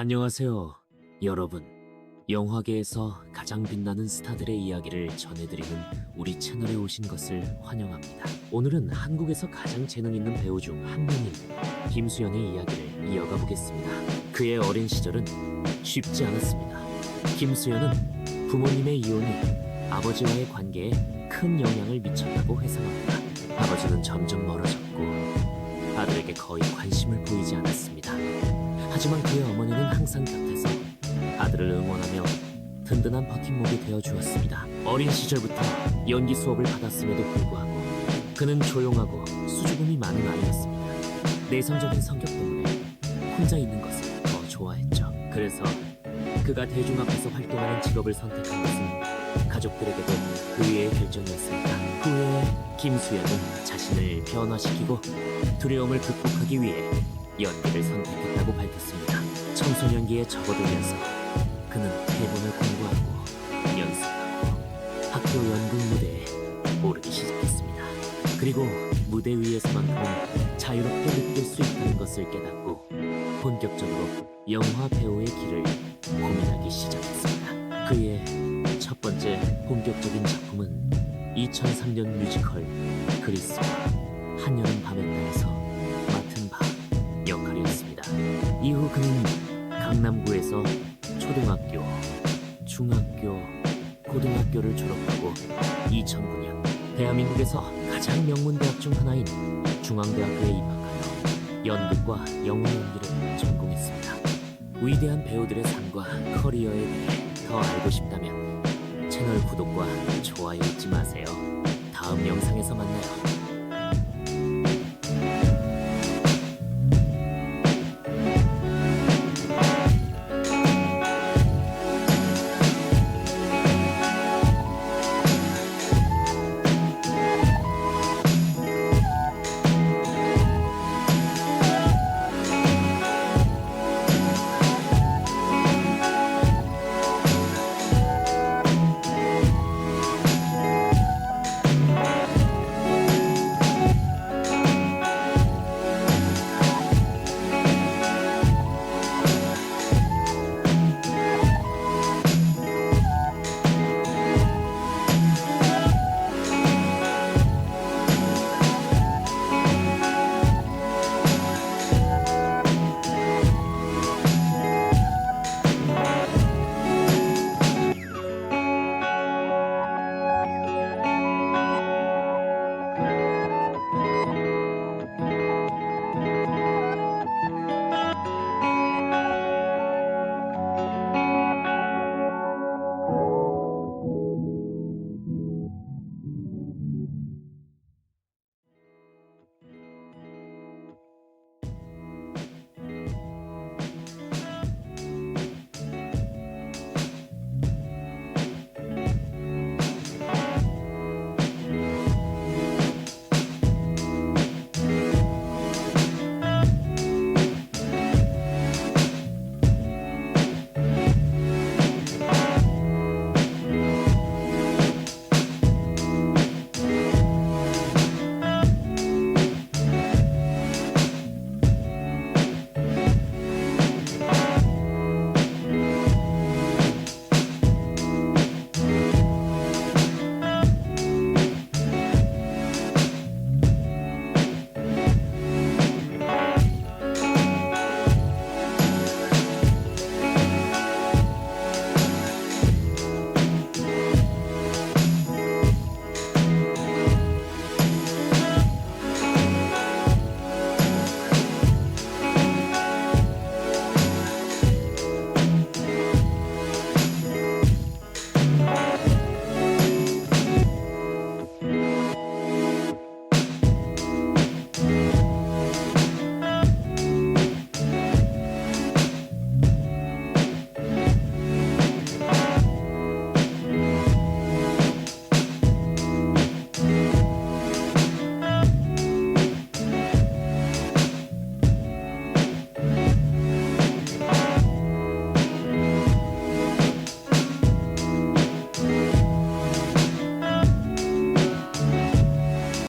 안녕하세요, 여러분. 영화계에서 가장 빛나는 스타들의 이야기를 전해드리는 우리 채널에 오신 것을 환영합니다. 오늘은 한국에서 가장 재능 있는 배우 중 한 명인 김수현의 이야기를 이어가 보겠습니다. 그의 어린 시절은 쉽지 않았습니다. 김수현은 부모님의 이혼이 아버지와의 관계에 큰 영향을 미쳤다고 회상합니다. 아버지는 점점 멀어졌고 아들에게 거의 관심을 보이지 않았습니다. 하지만 그의 어머니는 항상 곁에서 아들을 응원하며 든든한 버팀목이 되어 주었습니다. 어린 시절부터 연기 수업을 받았음에도 불구하고 그는 조용하고 수줍음이 많은 아이였습니다. 내성적인 성격 때문에 혼자 있는 것을 더 좋아했죠. 그래서 그가 대중 앞에서 활동하는 직업을 선택한 것은 가족들에게도 의외의 결정이었습니다. 후에 김수현은 자신을 변화시키고 두려움을 극복하기 위해 연기를 선택했다고 밝혔습니다. 청소년기에 접어들면서 그는 대본을 공부하고 연습하고 학교 연극 무대에 오르기 시작했습니다. 그리고 무대 위에서만큼은 자유롭게 느낄 수 있다는 것을 깨닫고 본격적으로 영화 배우의 길을 고민하기 시작했습니다. 그의 첫 번째 본격적인 작품은 2003년 뮤지컬 그리스와 한여름 밤의 땅에서 맡은 바 역할이었습니다. 이후 그는 강남구에서 초등학교, 중학교, 고등학교를 졸업하고 2009년 대한민국에서 가장 명문대학 중 하나인 중앙대학교에 입학하여 연극과 영화 연기를 전공했습니다. 위대한 배우들의 삶과 커리어에 대해 더 알고 싶다면 채널 구독과 좋아요 잊지 마세요. 다음 영상에서 만나요.